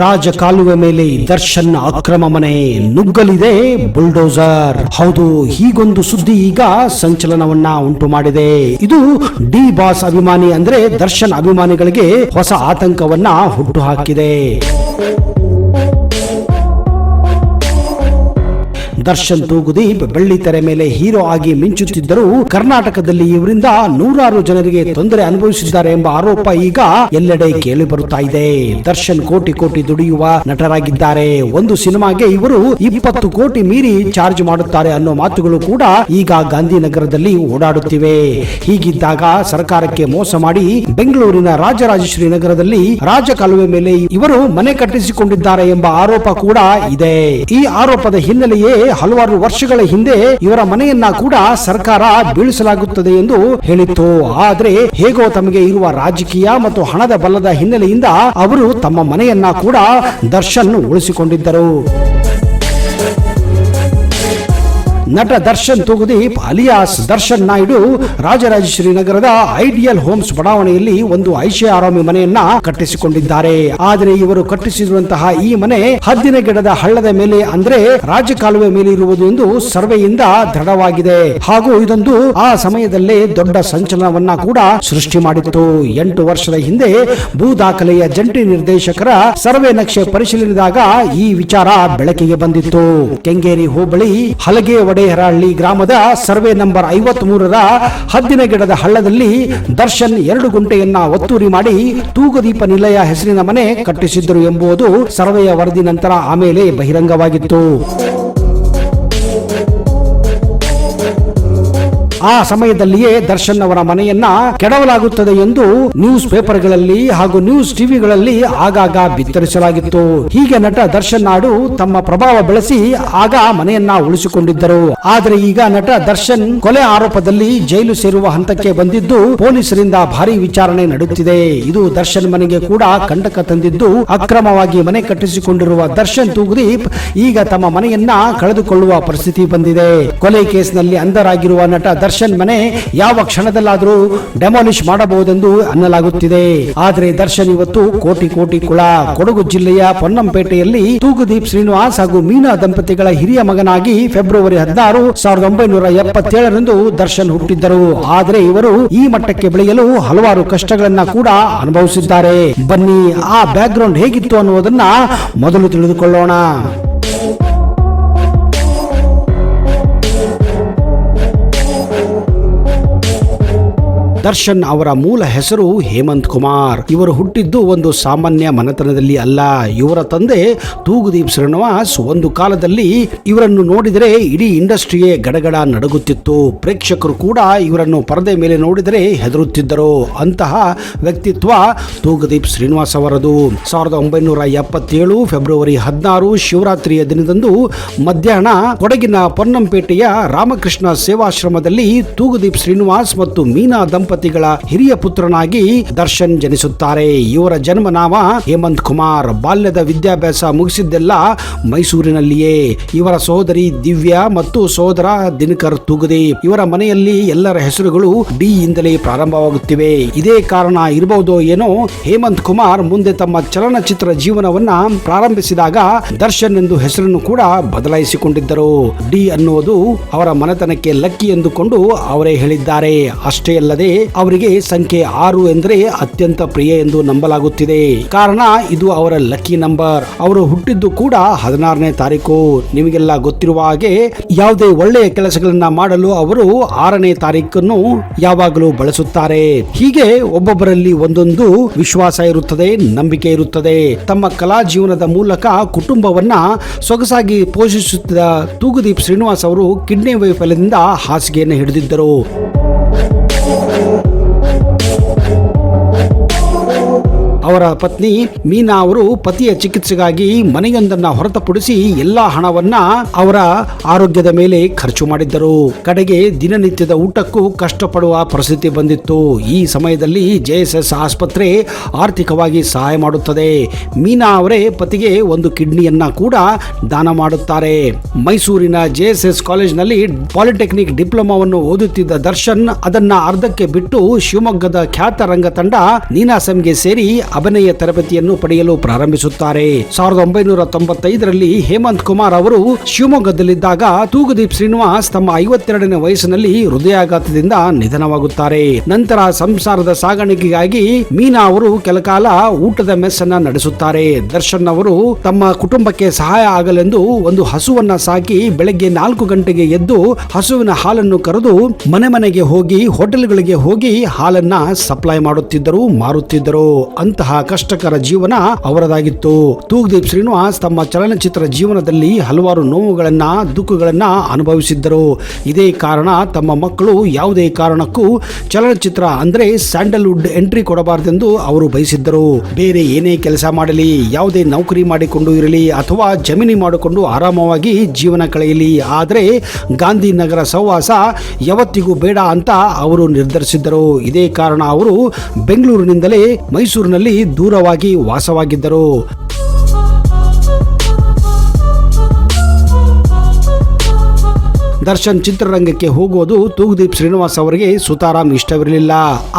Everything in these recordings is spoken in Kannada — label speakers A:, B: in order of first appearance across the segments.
A: ರಾಜಕಾಲುವೆ ಮೇಲೆ ದರ್ಶನ್ ಅಕ್ರಮ ಮನೆ ನುಗ್ಗಲಿದೆ ಬುಲ್ಡೋಸರ್. ಹೌದು, ಹೀಗೊಂದು ಸುದ್ದಿ ಈಗ ಸಂಚಲನವನ್ನ ಉಂಟು ಮಾಡಿದೆ. ಇದು ಡಿ ಬಾಸ್ ಅಭಿಮಾನಿ ಅಂದ್ರೆ ದರ್ಶನ್ ಅಭಿಮಾನಿಗಳಿಗೆ ಹೊಸ ಆತಂಕವನ್ನ ಹುಟ್ಟುಹಾಕಿದೆ. ದರ್ಶನ್ ತೂಗುದೀಪ್ ಬೆಳ್ಳಿತೆರೆ ಮೇಲೆ ಹೀರೋ ಆಗಿ ಮಿಂಚುತ್ತಿದ್ದರು. ಕರ್ನಾಟಕದಲ್ಲಿ ಇವರಿಂದ ನೂರಾರು ಜನರಿಗೆ ತೊಂದರೆ ಅನುಭವಿಸಿದ್ದಾರೆ ಎಂಬ ಆರೋಪ ಈಗ ಎಲ್ಲೆಡೆ ಕೇಳಿ ಬರುತ್ತಾ ಇದೆ. ದರ್ಶನ್ ಕೋಟಿ ಕೋಟಿ ದುಡಿಯುವ ನಟರಾಗಿದ್ದಾರೆ. ಒಂದು ಸಿನಿಮಾಗೆ ಇವರು 20 ಕೋಟಿ ಮೀರಿ ಚಾರ್ಜ್ ಮಾಡುತ್ತಾರೆ ಅನ್ನೋ ಮಾತುಗಳು ಕೂಡ ಈಗ ಗಾಂಧಿನಗರದಲ್ಲಿ ಓಡಾಡುತ್ತಿವೆ. ಹೀಗಿದ್ದಾಗ ಸರ್ಕಾರಕ್ಕೆ ಮೋಸ ಮಾಡಿ ಬೆಂಗಳೂರಿನ ರಾಜರಾಜೇಶ್ವರಿ ನಗರದಲ್ಲಿ ರಾಜಕಾಲುವೆ ಮೇಲೆ ಇವರು ಮನೆ ಕಟ್ಟಿಸಿಕೊಂಡಿದ್ದಾರೆ ಎಂಬ ಆರೋಪ ಕೂಡ ಇದೆ. ಈ ಆರೋಪದ ಹಿನ್ನೆಲೆಯೇ ಹಲವಾರು ವರ್ಷಗಳ ಹಿಂದೆ ಇವರ ಮನೆಯನ್ನ ಕೂಡ ಸರ್ಕಾರ ಬೀಳಿಸಲಾಗುತ್ತದೆ ಎಂದು ಹೇಳಿತ್ತು. ಆದ್ರೆ ಹೇಗೋ ತಮಗೆ ಇರುವ ರಾಜಕೀಯ ಮತ್ತು ಹಣದ ಬಲದ ಹಿನ್ನೆಲೆಯಿಂದ ಅವರು ತಮ್ಮ ಮನೆಯನ್ನ ಕೂಡ ದರ್ಶನ್ ಉಳಿಸಿಕೊಂಡಿದ್ದರು. ನಟ ದರ್ಶನ್ ತೂಗುದೀಪ್ ಅಲಿಯಾಸ್ ದರ್ಶನ್ ನಾಯ್ಡು ರಾಜರಾಜೇಶ್ವರಿ ನಗರದ ಐಡಿಯಲ್ ಹೋಮ್ಸ್ ಬಡಾವಣೆಯಲ್ಲಿ ಒಂದು ಐಷಾರಾಮಿ ಮನೆಯನ್ನ ಕಟ್ಟಿಸಿಕೊಂಡಿದ್ದಾರೆ. ಆದರೆ ಇವರು ಕಟ್ಟಿಸಿರುವಂತಹ ಈ ಮನೆ ಹದ್ದಿನಗಿಡದ ಹಳ್ಳದ ಮೇಲೆ ಅಂದ್ರೆ ರಾಜಕಾಲುವೆ ಮೇಲೆ ಇರುವುದು ಎಂದು ಸರ್ವೆಯಿಂದ ದೃಢವಾಗಿದೆ. ಹಾಗೂ ಇದೊಂದು ಆ ಸಮಯದಲ್ಲೇ ದೊಡ್ಡ ಸಂಚಲನವನ್ನ ಕೂಡ ಸೃಷ್ಟಿ ಮಾಡಿತ್ತು. 8 ವರ್ಷದ ಹಿಂದೆ ಭೂ ದಾಖಲೆಯ ಜಂಟಿ ನಿರ್ದೇಶಕರ ಸರ್ವೆ ನಕ್ಷೆ ಪರಿಶೀಲನೆದಾಗ ಈ ವಿಚಾರ ಬೆಳಕಿಗೆ ಬಂದಿತ್ತು. ಕೆಂಗೇರಿ ಹೋಬಳಿ ಹಲಗೆ ವಡೇಹರಹಳ್ಳಿ ಗ್ರಾಮದ ಸರ್ವೆ ನಂಬರ್ 53ರ ಹದ್ದಿನಗಿಡದ ಹಳ್ಳದಲ್ಲಿ ದರ್ಶನ್ 2 ಗುಂಟೆಯನ್ನ ಒತ್ತುವರಿ ಮಾಡಿ ತೂಗುದೀಪ ನಿಲಯ ಹೆಸರಿನ ಮನೆ ಕಟ್ಟಿಸಿದ್ದರು ಎಂಬುದು ಸರ್ವೆಯ ವರದಿ ನಂತರ ಆಮೇಲೆ ಬಹಿರಂಗವಾಗಿತ್ತು. ಆ ಸಮಯದಲ್ಲಿಯೇ ದರ್ಶನ್ ಅವರ ಮನೆಯನ್ನ ಕೆಡವಲಾಗುತ್ತದೆ ಎಂದು ನ್ಯೂಸ್ ಪೇಪರ್ಗಳಲ್ಲಿ ಹಾಗೂ ನ್ಯೂಸ್ ಟಿವಿಗಳಲ್ಲಿ ಆಗಾಗ ಬಿತ್ತರಿಸಲಾಗಿತ್ತು. ಹೀಗೆ ನಟ ದರ್ಶನ್ ನಾಡು ತಮ್ಮ ಪ್ರಭಾವ ಬೆಳೆಸಿ ಆಗ ಮನೆಯನ್ನ ಉಳಿಸಿಕೊಂಡಿದ್ದರು. ಆದರೆ ಈಗ ನಟ ದರ್ಶನ್ ಕೊಲೆ ಆರೋಪದಲ್ಲಿ ಜೈಲು ಸೇರುವ ಹಂತಕ್ಕೆ ಬಂದಿದ್ದು ಪೊಲೀಸರಿಂದ ಭಾರಿ ವಿಚಾರಣೆ ನಡೆಯುತ್ತಿದೆ. ಇದು ದರ್ಶನ್ ಮನೆಗೆ ಕೂಡ ಕಂಟಕ ತಂದಿದ್ದು ಅಕ್ರಮವಾಗಿ ಮನೆ ಕಟ್ಟಿಸಿಕೊಂಡಿರುವ ದರ್ಶನ್ ತೂಗುದೀಪ್ ಈಗ ತಮ್ಮ ಮನೆಯನ್ನ ಕಳೆದುಕೊಳ್ಳುವ ಪರಿಸ್ಥಿತಿ ಬಂದಿದೆ. ಕೊಲೆ ಕೇಸ್ನಲ್ಲಿ ಅಂಧರಾಗಿರುವ ನಟ ದರ್ಶನ್ ಮನೆ ಯಾವ ಕ್ಷಣದಲ್ಲಾದರೂ ಡೆಮಾಲಿಷ್ ಮಾಡಬಹುದೆಂದು ಅನ್ನಲಾಗುತ್ತಿದೆ. ಆದರೆ ದರ್ಶನ್ ಇವತ್ತು ಕೋಟಿ ಕೋಟಿ ಕುಳ. ಕೊಡಗು ಜಿಲ್ಲೆಯ ಪೊನ್ನಂಪೇಟೆಯಲ್ಲಿ ತೂಗುದೀಪ್ ಶ್ರೀನಿವಾಸ್ ಹಾಗೂ ಮೀನಾ ದಂಪತಿಗಳ ಹಿರಿಯ ಮಗನಾಗಿ ಫೆಬ್ರವರಿ 16, 1977ರಂದು ದರ್ಶನ್ ಹುಟ್ಟಿದ್ದರು. ಆದರೆ ಇವರು ಈ ಮಟ್ಟಕ್ಕೆ ಬೆಳೆಯಲು ಹಲವಾರು ಕಷ್ಟಗಳನ್ನ ಕೂಡ ಅನುಭವಿಸಿದ್ದಾರೆ. ಬನ್ನಿ ಆ ಬ್ಯಾಕ್ ಗ್ರೌಂಡ್ ಹೇಗಿತ್ತು ಅನ್ನುವುದನ್ನ ಮೊದಲು ತಿಳಿದುಕೊಳ್ಳೋಣ. ದರ್ಶನ್ ಅವರ ಮೂಲ ಹೆಸರು ಹೇಮಂತ್ ಕುಮಾರ್. ಇವರು ಹುಟ್ಟಿದ್ದು ಒಂದು ಸಾಮಾನ್ಯ ಮನೆತನದಲ್ಲಿ ಅಲ್ಲ. ಇವರ ತಂದೆ ತೂಗುದೀಪ್ ಶ್ರೀನಿವಾಸ್ ಒಂದು ಕಾಲದಲ್ಲಿ ಇವರನ್ನು ನೋಡಿದರೆ ಇಡೀ ಇಂಡಸ್ಟ್ರಿಯೇ ಗಡಗಡ ನಡುಗುತ್ತಿತ್ತು. ಪ್ರೇಕ್ಷಕರು ಕೂಡ ಇವರನ್ನು ಪರದೆ ಮೇಲೆ ನೋಡಿದರೆ ಹೆದರುತ್ತಿದ್ದರು. ಅಂತಹ ವ್ಯಕ್ತಿತ್ವ ತೂಗುದೀಪ್ ಶ್ರೀನಿವಾಸ್ ಅವರದು. 1977 ಫೆಬ್ರವರಿ 16 ಶಿವರಾತ್ರಿಯ ದಿನದಂದು ಮಧ್ಯಾಹ್ನ ಕೊಡಗಿನ ಪೊನ್ನಂಪೇಟೆಯ ರಾಮಕೃಷ್ಣ ಸೇವಾಶ್ರಮದಲ್ಲಿ ತೂಗುದೀಪ್ ಶ್ರೀನಿವಾಸ್ ಮತ್ತು ಮೀನಾ ದಂಪತಿಗಳ ಹಿರಿಯ ಪುತ್ರನಾಗಿ ದರ್ಶನ್ ಜನಿಸುತ್ತಾರೆ. ಇವರ ಜನ್ಮ ನಾಮ ಹೇಮಂತ್ ಕುಮಾರ್. ಬಾಲ್ಯದ ವಿದ್ಯಾಭ್ಯಾಸ ಮುಗಿಸಿದ್ದೆಲ್ಲ ಮೈಸೂರಿನಲ್ಲಿಯೇ. ಇವರ ಸಹೋದರಿ ದಿವ್ಯಾ ಮತ್ತು ಸಹೋದರ ದಿನಕರ್ ತೂಗುದೀಪ್. ಇವರ ಮನೆಯಲ್ಲಿ ಎಲ್ಲರ ಹೆಸರುಗಳು ಡಿ ಇಂದಲೇ ಪ್ರಾರಂಭವಾಗುತ್ತಿವೆ. ಇದೇ ಕಾರಣ ಇರಬಹುದೋ ಏನೋ ಹೇಮಂತ್ ಕುಮಾರ್ ಮುಂದೆ ತಮ್ಮ ಚಲನಚಿತ್ರ ಜೀವನವನ್ನ ಪ್ರಾರಂಭಿಸಿದಾಗ ದರ್ಶನ್ ಎಂದು ಹೆಸರನ್ನು ಕೂಡ ಬದಲಾಯಿಸಿಕೊಂಡಿದ್ದರು. ಡಿ ಅನ್ನುವುದು ಅವರ ಮನೆತನಕ್ಕೆ ಲಕ್ಕಿ ಎಂದುಕೊಂಡು ಅವರೇ ಹೇಳಿದ್ದಾರೆ. ಅಷ್ಟೇ ಅಲ್ಲದೆ ಅವರಿಗೆ ಸಂಖ್ಯೆ 6 ಎಂದರೆ ಅತ್ಯಂತ ಪ್ರಿಯ ಎಂದು ನಂಬಲಾಗುತ್ತಿದೆ. ಕಾರಣ ಇದು ಅವರ ಲಕ್ಕಿ ನಂಬರ್. ಅವರು ಹುಟ್ಟಿದ್ದು ಕೂಡ 16ನೇ ತಾರೀಕು. ನಿಮಗೆಲ್ಲ ಗೊತ್ತಿರುವ ಹಾಗೆ ಯಾವುದೇ ಒಳ್ಳೆಯ ಕೆಲಸಗಳನ್ನ ಮಾಡಲು ಅವರು 6ನೇ ತಾರೀಕನ್ನು ಯಾವಾಗಲೂ ಬಳಸುತ್ತಾರೆ. ಹೀಗೆ ಒಬ್ಬೊಬ್ಬರಲ್ಲಿ ಒಂದೊಂದು ವಿಶ್ವಾಸ ಇರುತ್ತದೆ, ನಂಬಿಕೆ ಇರುತ್ತದೆ. ತಮ್ಮ ಕಲಾ ಜೀವನದ ಮೂಲಕ ಕುಟುಂಬವನ್ನ ಸೊಗಸಾಗಿ ಪೋಷಿಸುತ್ತಿದ್ದ ತೂಗುದೀಪ್ ಶ್ರೀನಿವಾಸ್ ಅವರು ಕಿಡ್ನಿ ವೈಫಲ್ಯದಿಂದ ಹಾಸಿಗೆಯನ್ನು ಹಿಡಿದಿದ್ದರು. ಅವರ ಪತ್ನಿ ಮೀನಾ ಅವರು ಪತಿಯ ಚಿಕಿತ್ಸೆಗಾಗಿ ಮನೆಯೊಂದನ್ನ ಹೊರತುಪಡಿಸಿ ಎಲ್ಲಾ ಹಣವನ್ನ ಅವರ ಆರೋಗ್ಯದ ಮೇಲೆ ಖರ್ಚು ಮಾಡಿದ್ದರು. ಕಡೆಗೆ ದಿನನಿತ್ಯದ ಊಟಕ್ಕೂ ಕಷ್ಟಪಡುವ ಪರಿಸ್ಥಿತಿ ಬಂದಿತ್ತು. ಈ ಸಮಯದಲ್ಲಿ JSS ಆಸ್ಪತ್ರೆ ಆರ್ಥಿಕವಾಗಿ ಸಹಾಯ ಮಾಡುತ್ತದೆ. ಮೀನಾ ಅವರೇ ಪತಿಗೆ ಒಂದು ಕಿಡ್ನಿಯನ್ನ ಕೂಡ ದಾನ ಮಾಡುತ್ತಾರೆ. ಮೈಸೂರಿನ JSS ಕಾಲೇಜಿನಲ್ಲಿ ಪಾಲಿಟೆಕ್ನಿಕ್ ಡಿಪ್ಲೊಮಾವನ್ನು ಓದುತ್ತಿದ್ದ ದರ್ಶನ್ ಅದನ್ನ ಅರ್ಧಕ್ಕೆ ಬಿಟ್ಟು ಶಿವಮೊಗ್ಗದ ಖ್ಯಾತ ರಂಗ ತಂಡ ನೀನಾಸಂಗೆ ಸೇರಿ ಅಭಿನಯ ತರಬೇತಿಯನ್ನು ಪಡೆಯಲು ಪ್ರಾರಂಭಿಸುತ್ತಾರೆ. 1995ರಲ್ಲಿ ಹೇಮಂತ್ ಕುಮಾರ್ ಅವರು ಶಿವಮೊಗ್ಗದಲ್ಲಿದ್ದಾಗ ತೂಗುದೀಪ್ ಶ್ರೀನಿವಾಸ್ ತಮ್ಮ 52ನೇ ವಯಸ್ಸಿನಲ್ಲಿ ಹೃದಯಾಘಾತದಿಂದ ನಿಧನವಾಗುತ್ತಾರೆ. ನಂತರ ಸಂಸಾರದ ಸಾಗಾಣಿಕೆಗಾಗಿ ಮೀನಾ ಅವರು ಕೆಲಕಾಲ ಊಟದ ಮೆಸ್ ಅನ್ನ ನಡೆಸುತ್ತಾರೆ. ದರ್ಶನ್ ಅವರು ತಮ್ಮ ಕುಟುಂಬಕ್ಕೆ ಸಹಾಯ ಆಗಲೆಂದು ಒಂದು ಹಸುವನ್ನ ಸಾಕಿ ಬೆಳಗ್ಗೆ 4 ಗಂಟೆಗೆ ಎದ್ದು ಹಸುವಿನ ಹಾಲನ್ನು ಕರೆದು ಮನೆಗೆ ಹೋಗಿ ಹೋಟೆಲ್ಗಳಿಗೆ ಹೋಗಿ ಹಾಲನ್ನ ಸಪ್ಲೈ ಮಾಡುತ್ತಿದ್ದರು, ಮಾರುತ್ತಿದ್ದರು. ಅಂತಹ ಕಷ್ಟಕರ ಜೀವನ ಅವರದಾಗಿತ್ತು. ತೂಗುದೀಪ್ ಶ್ರೀನಿವಾಸ್ ತಮ್ಮ ಚಲನಚಿತ್ರ ಜೀವನದಲ್ಲಿ ಹಲವಾರು ನೋವುಗಳನ್ನ, ದುಃಖಗಳನ್ನ ಅನುಭವಿಸಿದ್ದರು. ಇದೇ ಕಾರಣ ತಮ್ಮ ಮಕ್ಕಳು ಯಾವುದೇ ಕಾರಣಕ್ಕೂ ಚಲನಚಿತ್ರ ಅಂದ್ರೆ ಸ್ಯಾಂಡಲ್ವುಡ್ ಎಂಟ್ರಿ ಕೊಡಬಾರದೆಂದು ಅವರು ಬಯಸಿದ್ದರು. ಬೇರೆ ಏನೇ ಕೆಲಸ ಮಾಡಲಿ, ಯಾವುದೇ ನೌಕರಿ ಮಾಡಿಕೊಂಡು ಇರಲಿ ಅಥವಾ ಜಮೀನಿ ಮಾಡಿಕೊಂಡು ಆರಾಮವಾಗಿ ಜೀವನ ಕಳೆಯಲಿ, ಆದರೆ ಗಾಂಧಿನಗರ ಸಹವಾಸ ಯಾವತ್ತಿಗೂ ಬೇಡ ಅಂತ ಅವರು ನಿರ್ಧರಿಸಿದ್ದರು. ಇದೇ ಕಾರಣ ಅವರು ಬೆಂಗಳೂರಿನಿಂದಲೇ ಮೈಸೂರಿನಲ್ಲಿ ದೂರವಾಗಿ ವಾಸವಾಗಿದ್ದರು. ದರ್ಶನ್ ಚಿತ್ರರಂಗಕ್ಕೆ ಹೋಗುವುದು ತೂಗುದೀಪ್ ಶ್ರೀನಿವಾಸ್ ಅವರಿಗೆ ಸುತಾರಾಮ್ ಇಷ್ಟವಿರಲಿಲ್ಲ.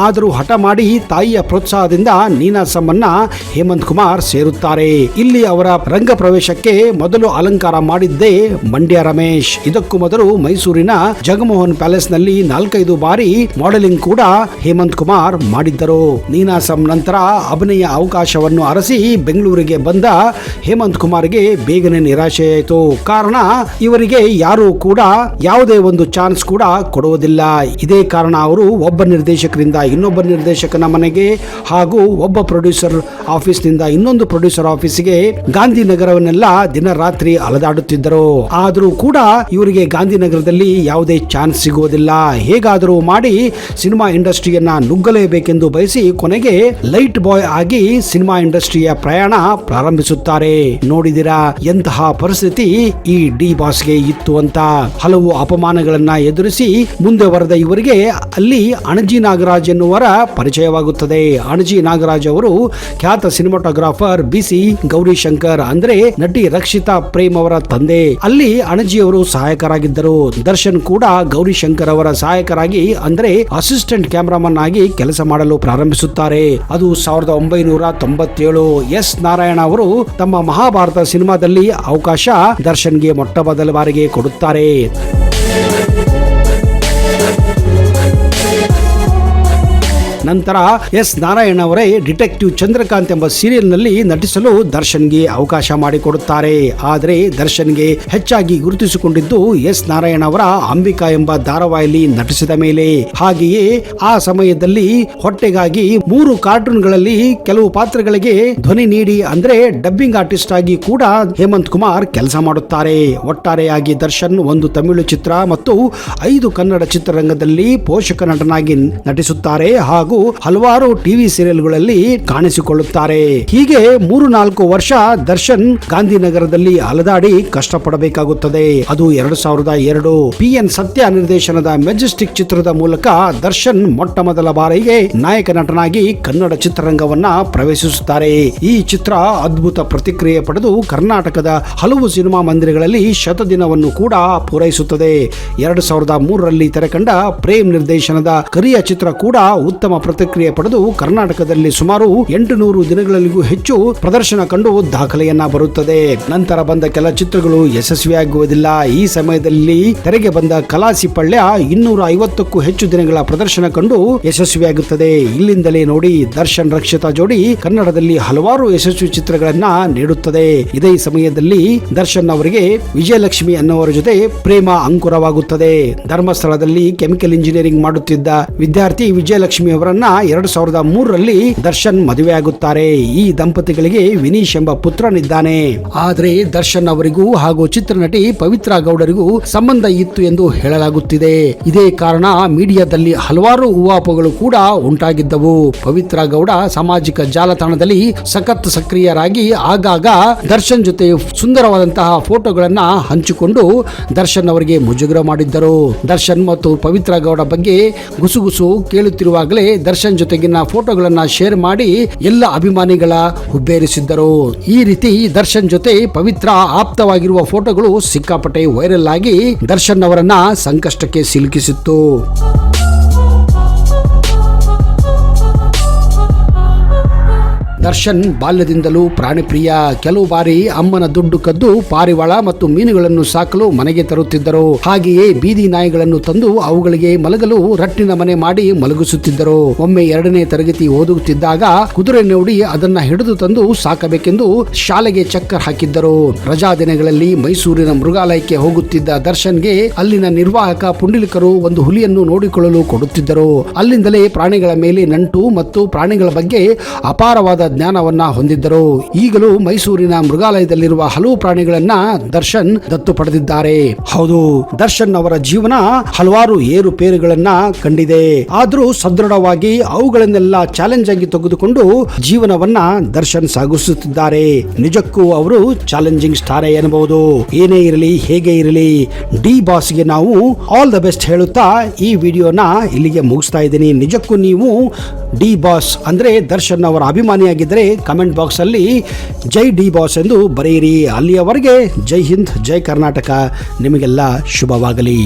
A: ಆದರೂ ಹಠ ಮಾಡಿ ತಾಯಿಯ ಪ್ರೋತ್ಸಾಹದಿಂದ ನೀನಾಸಂನ್ನ ಹೇಮಂತ್ ಕುಮಾರ್ ಸೇರುತ್ತಾರೆ. ಇಲ್ಲಿ ಅವರ ರಂಗ ಪ್ರವೇಶಕ್ಕೆ ಮೊದಲು ಅಲಂಕಾರ ಮಾಡಿದ್ದೇ ಮಂಡ್ಯ ರಮೇಶ್. ಇದಕ್ಕೂ ಮೊದಲು ಮೈಸೂರಿನ ಜಗಮೋಹನ್ ಪ್ಯಾಲೇಸ್ ನಲ್ಲಿ 4-5 ಬಾರಿ ಮಾಡೆಲಿಂಗ್ ಕೂಡ ಹೇಮಂತ್ ಕುಮಾರ್ ಮಾಡಿದ್ದರು. ನೀನಾಸಂ ನಂತರ ಅಭಿನಯ ಅವಕಾಶವನ್ನು ಅರಸಿ ಬೆಂಗಳೂರಿಗೆ ಬಂದ ಹೇಮಂತ್ ಕುಮಾರ್ಗೆ ಬೇಗನೆ ನಿರಾಶೆಯಾಯಿತು. ಕಾರಣ ಇವರಿಗೆ ಯಾರು ಕೂಡ ಯಾವುದೇ ಒಂದು ಚಾನ್ಸ್ ಕೂಡ ಕೊಡುವುದಿಲ್ಲ. ಇದೇ ಕಾರಣ ಅವರು ಒಬ್ಬ ನಿರ್ದೇಶಕರಿಂದ ಇನ್ನೊಬ್ಬ ನಿರ್ದೇಶಕನ ಮನೆಗೆ ಹಾಗೂ ಒಬ್ಬ ಪ್ರೊಡ್ಯೂಸರ್ ಆಫೀಸ್ನಿಂದ ಇನ್ನೊಂದು ಪ್ರೊಡ್ಯೂಸರ್ ಆಫೀಸ್ಗೆ ಗಾಂಧಿನಗರವನ್ನೆಲ್ಲ ದಿನ ರಾತ್ರಿ ಅಲದಾಡುತ್ತಿದ್ದರು. ಆದರೂ ಕೂಡ ಇವರಿಗೆ ಗಾಂಧಿನಗರದಲ್ಲಿ ಯಾವುದೇ ಚಾನ್ಸ್ ಸಿಗುವುದಿಲ್ಲ. ಹೇಗಾದರೂ ಮಾಡಿ ಸಿನಿಮಾ ಇಂಡಸ್ಟ್ರಿಯನ್ನ ನುಗ್ಗಲೇಬೇಕೆಂದು ಬಯಸಿ ಕೊನೆಗೆ ಲೈಟ್ ಬಾಯ್ ಆಗಿ ಸಿನಿಮಾ ಇಂಡಸ್ಟ್ರಿಯ ಪ್ರಯಾಣ ಪ್ರಾರಂಭಿಸುತ್ತಾರೆ. ನೋಡಿದಿರಾ ಎಂತಹ ಪರಿಸ್ಥಿತಿ ಈ ಡಿ ಬಾಸ್ಗೆ ಇತ್ತು ಅಂತ. ಹಲವು ಅಪಮಾನಗಳನ್ನ ಎದುರಿಸಿ ಮುಂದೆ ಬರೆದ ಇವರಿಗೆ ಅಲ್ಲಿ ಅಣಜಿ ನಾಗರಾಜ್ ಎನ್ನುವರ ಪರಿಚಯವಾಗುತ್ತದೆ. ಅಣಜಿ ನಾಗರಾಜ್ ಅವರು ಖ್ಯಾತ ಸಿನಿಮಾಟೋಗ್ರಾಫರ್ ಬಿಸಿ ಗೌರಿಶಂಕರ್ ಅಂದ್ರೆ ನಟಿ ರಕ್ಷಿತಾ ಪ್ರೇಮ್ ಅವರ ತಂದೆ. ಅಲ್ಲಿ ಅಣಜಿ ಅವರು ಸಹಾಯಕರಾಗಿದ್ದರು. ದರ್ಶನ್ ಕೂಡ ಗೌರಿಶಂಕರ್ ಅವರ ಸಹಾಯಕರಾಗಿ ಅಂದ್ರೆ ಅಸಿಸ್ಟೆಂಟ್ ಕ್ಯಾಮರಾಮನ್ ಆಗಿ ಕೆಲಸ ಮಾಡಲು ಪ್ರಾರಂಭಿಸುತ್ತಾರೆ. ಅದು 1997. ಎಸ್ ನಾರಾಯಣ ಅವರು ತಮ್ಮ ಮಹಾಭಾರತ ಸಿನಿಮಾದಲ್ಲಿ ಅವಕಾಶ ದರ್ಶನ್ಗೆ ಮೊಟ್ಟ ಮೊದಲ ಬಾರಿಗೆ ಕೊಡುತ್ತಾರೆ. ನಂತರ ಎಸ್ ನಾರಾಯಣ ಅವರೇ ಡಿಟೆಕ್ಟಿವ್ ಚಂದ್ರಕಾಂತ್ ಎಂಬ ಸೀರಿಯಲ್ ನಲ್ಲಿ ನಟಿಸಲು ದರ್ಶನ್ಗೆ ಅವಕಾಶ ಮಾಡಿಕೊಡುತ್ತಾರೆ. ಆದರೆ ದರ್ಶನ್ಗೆ ಹೆಚ್ಚಾಗಿ ಗುರುತಿಸಿಕೊಂಡಿದ್ದು ಎಸ್ ನಾರಾಯಣ ಅವರ ಅಂಬಿಕಾ ಎಂಬ ಧಾರಾವಾಹಿಯಲ್ಲಿ ನಟಿಸಿದ ಮೇಲೆ. ಹಾಗೆಯೇ ಆ ಸಮಯದಲ್ಲಿ ಹೊಟ್ಟೆಗಾಗಿ 3 ಕಾರ್ಟೂನ್ಗಳಲ್ಲಿ ಕೆಲವು ಪಾತ್ರಗಳಿಗೆ ಧ್ವನಿ ನೀಡಿ ಅಂದ್ರೆ ಡಬ್ಬಿಂಗ್ ಆರ್ಟಿಸ್ಟ್ ಆಗಿ ಕೂಡ ಹೇಮಂತ್ ಕುಮಾರ್ ಕೆಲಸ ಮಾಡುತ್ತಾರೆ. ಒಟ್ಟಾರೆಯಾಗಿ ದರ್ಶನ್ ಒಂದು ತಮಿಳು ಚಿತ್ರ ಮತ್ತು 5 ಕನ್ನಡ ಚಿತ್ರರಂಗದಲ್ಲಿ ಪೋಷಕ ನಟನಾಗಿ ನಟಿಸುತ್ತಾರೆ ಹಾಗೂ ಹಲವಾರು ಟಿವಿ ಸೀರಿಯಲ್ಗಳಲ್ಲಿ ಕಾಣಿಸಿಕೊಳ್ಳುತ್ತಾರೆ. ಹೀಗೆ 3-4 ವರ್ಷ ದರ್ಶನ್ ಗಾಂಧಿನಗರದಲ್ಲಿ ಅಲದಾಡಿ ಕಷ್ಟಪಡಬೇಕಾಗುತ್ತದೆ. ಅದು 2002 PN ಸತ್ಯ ನಿರ್ದೇಶನದ ಮೆಜೆಸ್ಟಿಕ್ ಚಿತ್ರದ ಮೂಲಕ ದರ್ಶನ್ ಮೊಟ್ಟ ಮೊದಲ ಬಾರಿಗೆ ನಾಯಕ ನಟನಾಗಿ ಕನ್ನಡ ಚಿತ್ರರಂಗವನ್ನ ಪ್ರವೇಶಿಸುತ್ತಾರೆ. ಈ ಚಿತ್ರ ಅದ್ಭುತ ಪ್ರತಿಕ್ರಿಯೆ ಪಡೆದು ಕರ್ನಾಟಕದ ಹಲವು ಸಿನಿಮಾ ಮಂದಿರಗಳಲ್ಲಿ ಶತದಿನವನ್ನು ಕೂಡ ಪೂರೈಸುತ್ತದೆ. 2003ರಲ್ಲಿ ತೆರೆಕಂಡ ಪ್ರೇಮ್ ನಿರ್ದೇಶನದ ಕರಿಯ ಚಿತ್ರ ಕೂಡ ಉತ್ತಮ ಪ್ರತಿಕ್ರಿಯೆ ಪಡೆದು ಕರ್ನಾಟಕದಲ್ಲಿ ಸುಮಾರು 800 ದಿನಗಳಿಗೂ ಹೆಚ್ಚು ಪ್ರದರ್ಶನ ಕಂಡು ದಾಖಲೆಯನ್ನ ಬರುತ್ತದೆ. ನಂತರ ಬಂದ ಕೆಲ ಚಿತ್ರಗಳು ಯಶಸ್ವಿಯಾಗುವುದಿಲ್ಲ. ಈ ಸಮಯದಲ್ಲಿ ತೆರೆಗೆ ಬಂದ ಕಲಾಸಿಪಳ್ಯ 250ಕ್ಕೂ ಹೆಚ್ಚು ದಿನಗಳ ಪ್ರದರ್ಶನ ಕಂಡು ಯಶಸ್ವಿಯಾಗುತ್ತದೆ. ಇಲ್ಲಿಂದಲೇ ನೋಡಿ ದರ್ಶನ್ ರಕ್ಷಿತಾ ಜೋಡಿ ಕನ್ನಡದಲ್ಲಿ ಹಲವಾರು ಯಶಸ್ವಿ ಚಿತ್ರಗಳನ್ನ ನೀಡುತ್ತದೆ. ಇದೇ ಸಮಯದಲ್ಲಿ ದರ್ಶನ್ ಅವರಿಗೆ ವಿಜಯಲಕ್ಷ್ಮಿ ಅನ್ನುವರ ಜೊತೆ ಪ್ರೇಮ ಅಂಕುರವಾಗುತ್ತದೆ. ಧರ್ಮಸ್ಥಳದಲ್ಲಿ ಕೆಮಿಕಲ್ ಇಂಜಿನಿಯರಿಂಗ್ ಮಾಡುತ್ತಿದ್ದ ವಿದ್ಯಾರ್ಥಿ ವಿಜಯಲಕ್ಷ್ಮಿ ಅವರನ್ನ 2003ರಲ್ಲಿ ದರ್ಶನ್ ಮದುವೆಯಾಗುತ್ತಾರೆ. ಈ ದಂಪತಿಗಳಿಗೆ ವಿನೀಶ್ ಎಂಬ ಪುತ್ರನಿದ್ದಾನೆ. ಆದರೆ ದರ್ಶನ್ ಅವರಿಗೂ ಹಾಗೂ ಚಿತ್ರನಟಿ ಪವಿತ್ರಾ ಗೌಡರಿಗೂ ಸಂಬಂಧ ಇತ್ತು ಎಂದು ಹೇಳಲಾಗುತ್ತಿದೆ. ಇದೇ ಕಾರಣ ಮೀಡಿಯಾದಲ್ಲಿ ಹಲವಾರು ಊಹಾಪೋಹಗಳು ಕೂಡ ಉಂಟಾಗಿದ್ದವು. ಪವಿತ್ರಾ ಗೌಡ ಸಾಮಾಜಿಕ ಜಾಲತಾಣದಲ್ಲಿ ಸಖತ್ ಸಕ್ರಿಯರಾಗಿ ಆಗಾಗ ದರ್ಶನ್ ಜೊತೆ ಸುಂದರವಾದಂತಹ ಫೋಟೋಗಳನ್ನ ಹಂಚಿಕೊಂಡು ದರ್ಶನ್ ಅವರಿಗೆ ಮುಜುಗರ ಮಾಡಿದ್ದರು. ದರ್ಶನ್ ಮತ್ತು ಪವಿತ್ರಾ ಗೌಡ ಬಗ್ಗೆ ಗುಸುಗುಸು ಕೇಳುತ್ತಿರುವಾಗಲೇ ದರ್ಶನ್ ಜೊತೆಗಿನ ಫೋಟೋಗಳನ್ನ ಶೇರ್ ಮಾಡಿ ಎಲ್ಲ ಅಭಿಮಾನಿಗಳ ಹುಬ್ಬೇರಿಸಿದ್ದರು. ಈ ರೀತಿ ದರ್ಶನ್ ಜೊತೆ ಪವಿತ್ರ ಆಪ್ತವಾಗಿರುವ ಫೋಟೋಗಳು ಸಿಕ್ಕಾಪಟ್ಟೆ ವೈರಲ್ ಆಗಿ ದರ್ಶನ್ ಅವರನ್ನ ಸಂಕಷ್ಟಕ್ಕೆ ಸಿಲುಕಿಸಿತ್ತು. ದರ್ಶನ್ ಬಾಲ್ಯದಿಂದಲೂ ಪ್ರಾಣಿಪ್ರಿಯ. ಕೆಲವು ಬಾರಿ ಅಮ್ಮನ ದುಡ್ಡು ಕದ್ದು ಪಾರಿವಾಳ ಮತ್ತು ಮೀನುಗಳನ್ನು ಸಾಕಲು ಮನೆಗೆ ತರುತ್ತಿದ್ದರು. ಹಾಗೆಯೇ ಬೀದಿ ನಾಯಿಗಳನ್ನು ತಂದು ಅವುಗಳಿಗೆ ಮಲಗಲು ರಟ್ಟಿನ ಮನೆ ಮಾಡಿ ಮಲಗಿಸುತ್ತಿದ್ದರು. ಒಮ್ಮೆ 2ನೇ ತರಗತಿ ಓದುತ್ತಿದ್ದಾಗ ಕುದುರೆ ನೋಡಿ ಅದನ್ನ ಹಿಡಿದು ತಂದು ಸಾಕಬೇಕೆಂದು ಶಾಲೆಗೆ ಚಕ್ಕರ್ ಹಾಕಿದ್ದರು. ರಜಾ ದಿನಗಳಲ್ಲಿ ಮೈಸೂರಿನ ಮೃಗಾಲಯಕ್ಕೆ ಹೋಗುತ್ತಿದ್ದ ದರ್ಶನ್ಗೆ ಅಲ್ಲಿನ ನಿರ್ವಾಹಕ ಪುಂಡಲಿಕರು ಒಂದು ಹುಲಿಯನ್ನು ನೋಡಿಕೊಳ್ಳಲು ಕೊಡುತ್ತಿದ್ದರು. ಅಲ್ಲಿಂದಲೇ ಪ್ರಾಣಿಗಳ ಮೇಲೆ ನಂಟು ಮತ್ತು ಪ್ರಾಣಿಗಳ ಬಗ್ಗೆ ಅಪಾರವಾದ ಜ್ಞಾನವನ್ನ ಹೊಂದಿದ್ದರು. ಈಗಲೂ ಮೈಸೂರಿನ ಮೃಗಾಲಯದಲ್ಲಿರುವ ಹಲವು ಪ್ರಾಣಿಗಳನ್ನ ದರ್ಶನ್ ದತ್ತು ಪಡೆದಿದ್ದಾರೆ. ಹೌದು, ದರ್ಶನ್ ಅವರ ಜೀವನ ಹಲವಾರು ಏರುಪೇರುಗಳನ್ನ ಕಂಡಿದೆ. ಆದರೂ ಸದೃಢವಾಗಿ ಅವುಗಳನ್ನೆಲ್ಲ ಚಾಲೆಂಜ್ ಆಗಿ ತೆಗೆದುಕೊಂಡು ಜೀವನವನ್ನ ದರ್ಶನ್ ಸಾಗಿಸುತ್ತಿದ್ದಾರೆ. ನಿಜಕ್ಕೂ ಅವರು ಚಾಲೆಂಜಿಂಗ್ ಸ್ಟಾರ್ ಎನ್ನಬಹುದು. ಏನೇ ಇರಲಿ, ಹೇಗೆ ಇರಲಿ, ಡಿ ಬಾಸ್ಗೆ ನಾವು ಆಲ್ ದ ಬೆಸ್ಟ್ ಹೇಳುತ್ತಾ ಈ ವಿಡಿಯೋನ ಇಲ್ಲಿಗೆ ಮುಗಿಸ್ತಾ ಇದ್ದೀನಿ. ನಿಜಕ್ಕೂ ನೀವು ಡಿ ಬಾಸ್ ಅಂದ್ರೆ ದರ್ಶನ್ ಅವರ ಅಭಿಮಾನಿಯಾಗಿದ್ದರೆ ಕಮೆಂಟ್ ಬಾಕ್ಸ್ ಅಲ್ಲಿ ಜೈ ಡಿ ಬಾಸ್ ಎಂದು ಬರೆಯಿರಿ. ಅಲ್ಲಿಯವರೆಗೆ ಜೈ ಹಿಂದ್, ಜೈ ಕರ್ನಾಟಕ. ನಿಮಗೆಲ್ಲ ಶುಭವಾಗಲಿ.